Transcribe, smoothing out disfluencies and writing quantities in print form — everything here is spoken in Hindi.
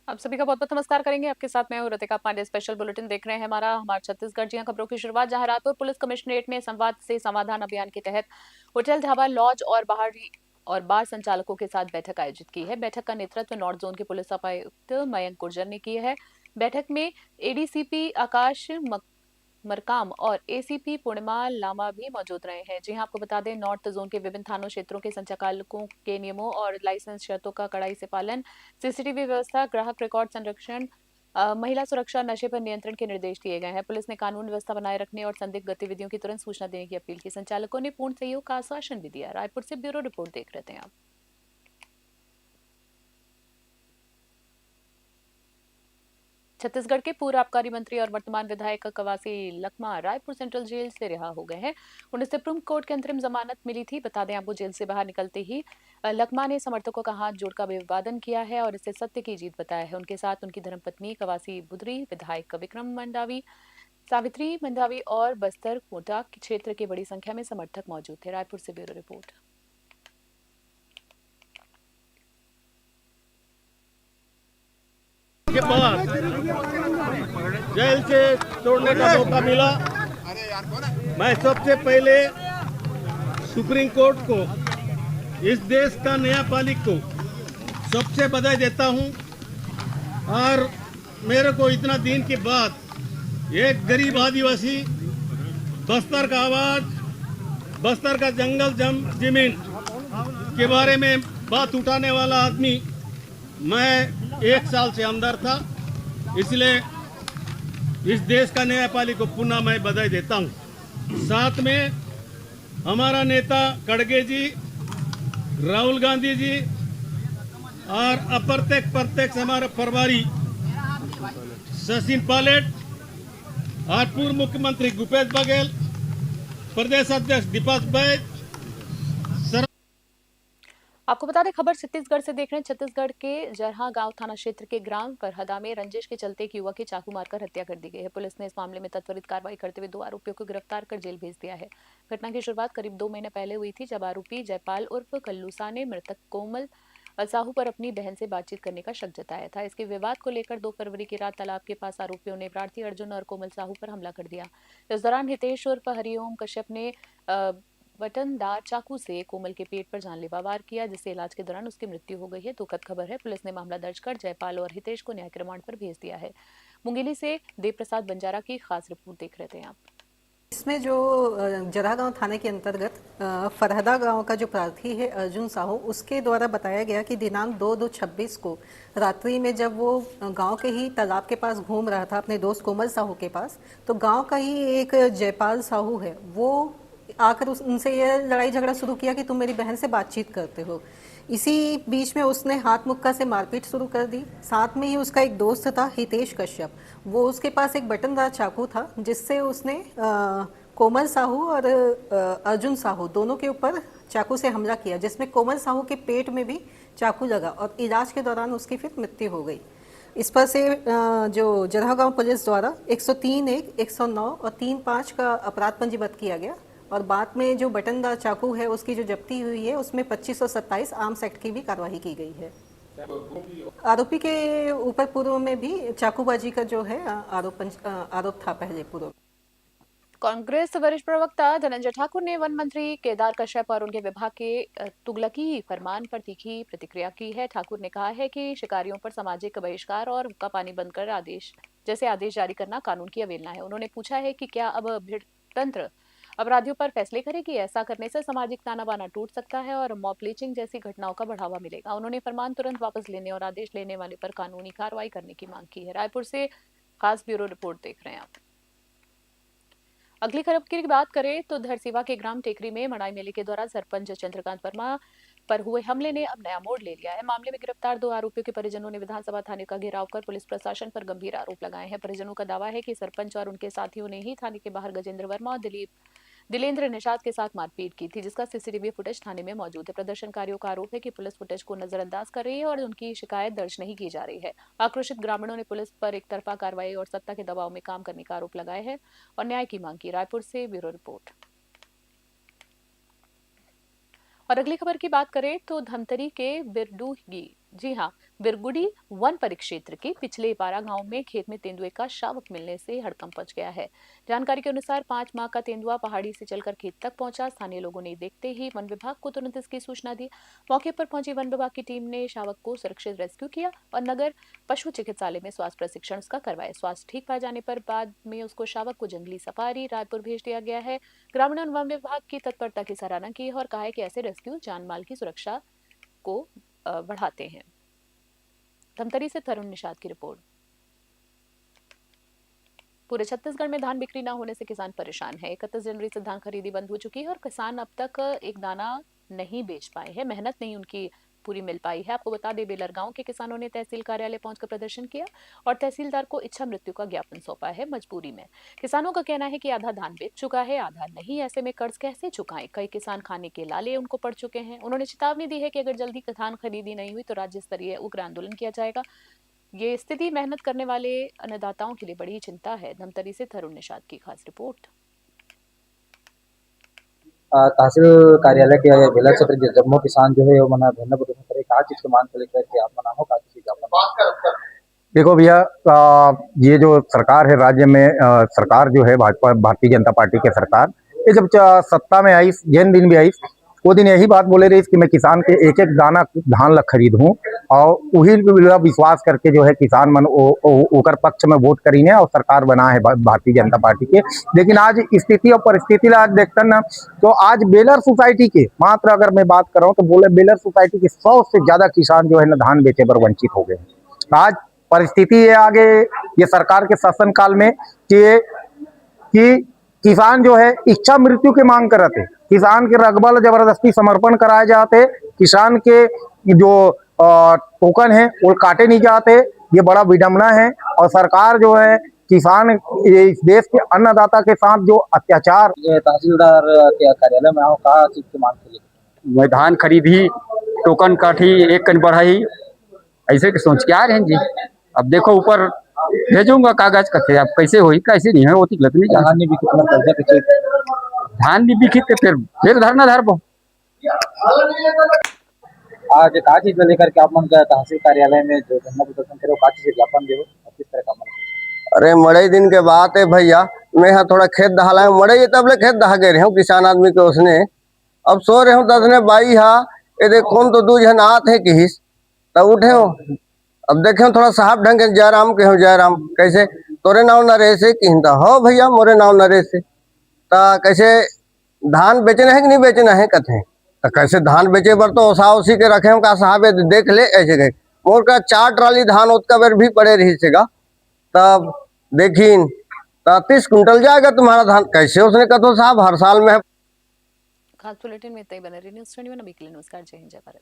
आप सभी का बहुत बहुत नमस्कार करेंगे। आपके साथ मैं हूं ऋतिका पांडे। स्पेशल बुलेटिन देख रहे हैं हमारे छत्तीसगढ़ जी हाँ, खबरों की शुरुआत जहां रायपुर पुलिस कमिश्नरेट में संवाद से समाधान अभियान के तहत होटल, ढाबा, लॉज और बार संचालकों के साथ बैठक आयोजित की है। बैठक का नेतृत्व नॉर्थ जोन के पुलिस उपायुक्त मयंक गुर्जर ने की है। बैठक में एडीसीपी आकाश मरकाम और एसीपी पूर्णिमा लामा भी मौजूद रहे हैं। जी हां, आपको बता दें, नॉर्थ जोन के विभिन्न थानों क्षेत्रों के संचालकों के नियमों और लाइसेंस शर्तों का कड़ाई से पालन, सीसीटीवी व्यवस्था, ग्राहक रिकॉर्ड संरक्षण, महिला सुरक्षा, नशे पर नियंत्रण के निर्देश दिए गए हैं। पुलिस ने कानून व्यवस्था बनाए रखने और संदिग्ध गतिविधियों की तुरंत सूचना देने की अपील की। संचालकों ने पूर्ण सहयोग का आश्वासन भी दिया। रायपुर से ब्यूरो रिपोर्ट देख रहे थे आप। छत्तीसगढ़ के पूर्व आबकारी मंत्री और वर्तमान विधायक कवासी लखमा रायपुर सेंट्रल जेल से रिहा हो गए हैं। उन्हें सुप्रीम कोर्ट की अंतरिम जमानत मिली थी। बता दें आपको, जेल से बाहर निकलते ही लखमा ने समर्थकों का हाथ जोड़कर अभिवादन किया है और इसे सत्य की जीत बताया है। उनके साथ उनकी धर्मपत्नी कवासी बुधरी, विधायक विक्रम मंडावी, सावित्री मंडावी और बस्तर कोटा क्षेत्र के बड़ी संख्या में समर्थक मौजूद थे। रायपुर से ब्यूरो रिपोर्ट। के बाद जेल से छोड़ने का मौका मिला। मैं सबसे पहले सुप्रीम कोर्ट को, इस देश का न्यायपालिक को सबसे बधाई देता हूं। और मेरे को इतना दिन के बाद एक गरीब आदिवासी, बस्तर का आवाज, बस्तर का जंगल जमीन के बारे में बात उठाने वाला आदमी, मैं 1 साल से अंदर था, इसलिए इस देश का न्यायपालिका को पुनः मैं बधाई देता हूं। साथ में हमारा नेता खड़गे जी, राहुल गांधी जी और अप्रत्यक्ष हमारा प्रभारी सचिन पायलट और पूर्व मुख्यमंत्री भूपेश बघेल, प्रदेश अध्यक्ष दीपक बैज। आपको बता दें, खबर छत्तीसगढ़ से देख रहे हैं। छत्तीसगढ़ के जरहा गांव थाना क्षेत्र के ग्राम परहदा में रंजिश के चलते एक युवक की चाकू मारकर हत्या कर दी गई है। पुलिस ने इस मामले में त्वरित कार्रवाई करते हुए 2 आरोपियों को गिरफ्तार कर जेल भेज दिया है। घटना की शुरुआत करीब 2 महीने पहले हुई थी, जब आरोपी जयपाल उर्फ कल्लूसा ने मृतक कोमल साहू पर अपनी बहन से बातचीत करने का शक जताया था। इसके विवाद को लेकर 2 फरवरी की रात तालाब के पास आरोपियों ने प्रार्थी अर्जुन और कोमल साहू पर हमला कर दिया। इस दौरान हितेश उर्फ हरिओम कश्यप ने बटनदार चाकू से कोमल के पेट पर जानलेवा वार किया, जिससे इलाज के दौरान उसकी मृत्यु हो गई है। दुखद खबर है। पुलिस ने मामला दर्ज कर जयपाल और हितेश को न्यायिक रिमांड पर भेज दिया है। मुंगेली से देव प्रसाद बंजारा की खास रिपोर्ट देख रहे थे आप। इसमें जो जरागांव थाने के अंतर्गत फरहदा गांव का जो प्रार्थी है अर्जुन साहू, उसके द्वारा बताया गया कि दिनांक 2/2/26 को रात्रि में जब वो गांव के ही तालाब के पास घूम रहा था अपने दोस्त कोमल साहू के पास, तो गांव का ही एक जयपाल साहू है, वो आकर उनसे ये लड़ाई झगड़ा शुरू किया कि तुम मेरी बहन से बातचीत करते हो। इसी बीच में उसने हाथ मुक्का से मारपीट शुरू कर दी। साथ में ही उसका एक दोस्त था हितेश कश्यप, वो उसके पास एक बटनदार चाकू था, जिससे उसने कोमल साहू और अर्जुन साहू दोनों के ऊपर चाकू से हमला किया, जिसमें कोमल साहू के पेट में भी चाकू लगा और इलाज के दौरान उसकी फिर मृत्यु हो गई। इस पर से जो जरहा गांव पुलिस द्वारा 103(1), 109 और 3(5) का अपराध पंजीबद्ध किया गया और बाद में जो बटनदार चाकू है उसकी जो जब्ती हुई है उसमें 2527 आर्म्स एक्ट की भी कार्रवाई की गई है। आरोपी के ऊपर पूर्व में भी चाकूबाजी का जो है आरोप था पहले पूर्व। कांग्रेस वरिष्ठ प्रवक्ता धनंजय ठाकुर ने वन मंत्री केदार कश्यप और उनके विभाग के तुगलकी फरमान पर तीखी प्रतिक्रिया की है। ठाकुर ने कहा है कि शिकारियों पर सामाजिक बहिष्कार और हुक्का पानी बंद कर आदेश जारी करना कानून की अवहेलना है। उन्होंने पूछा है कि क्या अब भिड़ंतंत्र अपराधियों पर फैसले करेगी। ऐसा करने से सामाजिक ताना बाना टूट सकता है और मॉब लिंचिंग जैसी घटनाओं का बढ़ावा मिलेगा। उन्होंने फरमान तुरंत वापस लेने और आदेश लेने वाले पर कानूनी कार्रवाई करने की मांग की है। रायपुर से खास ब्यूरो रिपोर्ट देख रहे हैं आप। अगली खबर की बात करें तो धरसीवा के ग्राम टेकरी में मड़ाई मेले के दौरान सरपंच चंद्रकांत वर्मा पर हुए हमले ने अब नया मोड़ ले लिया है। मामले में गिरफ्तार 2 आरोपियों के परिजनों ने विधानसभा थाने का घेराव कर पुलिस प्रशासन पर गंभीर आरोप लगाए हैं। परिजनों का दावा है कि सरपंच और उनके साथियों ने ही थाने के बाहर गजेंद्र वर्मा और दिलेंद्र निषाद के साथ मारपीट की थी, जिसका सीसीटीवी फुटेज थाने में मौजूद है। प्रदर्शनकारियों का आरोप है कि पुलिस फुटेज को नजरअंदाज कर रही है और उनकी शिकायत दर्ज नहीं की जा रही है। आक्रोशित ग्रामीणों ने पुलिस पर एक तरफा कार्रवाई और सत्ता के दबाव में काम करने का आरोप लगाया है और न्याय की मांग की। रायपुर से ब्यूरो रिपोर्ट। और अगली खबर की बात करें तो धमतरी के बिरडूही, जी हाँ, बिरगुड़ी वन परिक्षेत्र के पिछले पारा गांव में खेत में तेंदुए का शावक मिलने से हड़कंप मच गया है। जानकारी के अनुसार 5 माह का तेंदुआ पहाड़ी से चलकर खेत तक पहुंचा। स्थानीय लोगों ने देखते ही वन विभाग को तुरंत इसकी सूचना दी। मौके पर पहुंची वन विभाग की टीम ने शावक को सुरक्षित रेस्क्यू किया और नगर पशु चिकित्सालय में स्वास्थ्य प्रशिक्षण उसका करवाया। स्वास्थ्य ठीक पाए जाने पर बाद में उसको शावक को जंगली सफारी रायपुर भेज दिया गया है। ग्रामीणों ने वन विभाग की तत्परता की सराहना की और कहा है कि ऐसे रेस्क्यू जान माल की सुरक्षा को बढ़ाते हैं। धमतरी से तरुण निषाद की रिपोर्ट। पूरे छत्तीसगढ़ में धान बिक्री न होने से किसान परेशान है। 31 जनवरी से धान खरीदी बंद हो चुकी है और किसान अब तक एक दाना नहीं बेच पाए हैं। मेहनत नहीं उनकी पूरी मिल पाई है। आपको बता दें, बेलर गांव के किसानों ने तहसील कार्यालय पहुंचकर प्रदर्शन किया और तहसीलदार को इच्छा मृत्यु का ज्ञापन सौंपा है। मजबूरी में किसानों का कहना है कि आधा धान बेच चुका है, आधा नहीं। ऐसे में कर्ज कैसे चुकाएं? कई किसान खाने के लाले उनको पड़ चुके हैं। उन्होंने चेतावनी दी है कि अगर जल्दी धान खरीदी नहीं हुई तो राज्य स्तरीय उग्र आंदोलन किया जाएगा। ये स्थिति मेहनत करने वाले अन्नदाताओं के लिए बड़ी चिंता है। धमतरी से तरुण निषाद की खास रिपोर्ट। तहसील कार्यालय के बेलर क्षेत्र के जम्मू किसान जो है वो मना धरना प्रदर्शन करे। कहा चीज की मांग को लेकर के आप मना हो कहा चीज का देखो भैया, ये जो सरकार है राज्य में, सरकार जो है भाजपा भारतीय जनता पार्टी की सरकार, ये जब सत्ता में आई, जिन दिन भी आई वो दिन यही बात बोले रही कि मैं किसान के एक एक दाना धान ला खरीदूं और वही विश्वास करके जो है किसान मन ओकर पक्ष में वोट करीने और सरकार बना है भारतीय जनता पार्टी के। लेकिन आज स्थिति और परिस्थिति आज देखते ना तो आज बेलर सोसाइटी के मात्र अगर मैं बात कर रहा हूँ तो बोले बेलर सोसाइटी के 100 से ज्यादा किसान जो है ना धान बेचे पर वंचित हो गए। आज परिस्थिति ये आगे ये सरकार के शासन काल में कि किसान जो है इच्छा मृत्यु की मांग करते, किसान के रकबा जबरदस्ती समर्पण कराए जाते, किसान के जो टोकन है वो काटे नहीं जाते। ये बड़ा विडंबना है और सरकार जो है किसान इस देश के अन्नदाता के साथ जो अत्याचार। तहसीलदार के कार्यालय में आओ, कहा चीज की मांग के लिए मैं धान खरीदी, टोकन काटी, एक कन बढ़ाई, ऐसे सोच के आ रहे हैं जी। अब देखो ऊपर भेजूंगा कागज कथे, अब कैसे होई कैसे नहीं है वो गलत नहीं। धान नहीं बिकी तुम्हारे कर्जा पीछे, धान नहीं बिकी तो फिर धरना धरबो। आज कहा चीज लेकर के आप मन का तहसील कार्यालय में जो धरना प्रदर्शन करे कहा चीज ज्ञापन देव किस तरह का मन? अरे मड़ई दिन के बात है भैया, मैं यहाँ थोड़ा खेत दहाला हूँ। मड़ई तब ले खेत दहा गए रहे हूँ किसान आदमी के उसने। अब सो रहे हूँ दसने बाई हा ये देख कौन तो दू जन आत है किस तब उठे हो। अब देखे थोड़ा साहब ढंग के जयराम के हो, जयराम कैसे तोरे नाव नरेश है कहता हो भैया मोरे नाव नरेश है। ता कैसे धान बेचना है कि नहीं बेचना है कथे, तो कैसे धान बेचे बर तो ओसा उसी के रखे का साहब देख ले ऐसे गए मोर का 4 ट्राली धान उतका बेर भी पड़े रही सेगा। तब देखिन 30 कुंटल जाएगा तुम्हारा धान, कैसे उसने कहा तो साहब हर साल में। खास बुलेटिन में इतना ही बने रहिए। न्यूज़ 21 अभी के लिए नमस्कार, जय हिंद, जय भारत।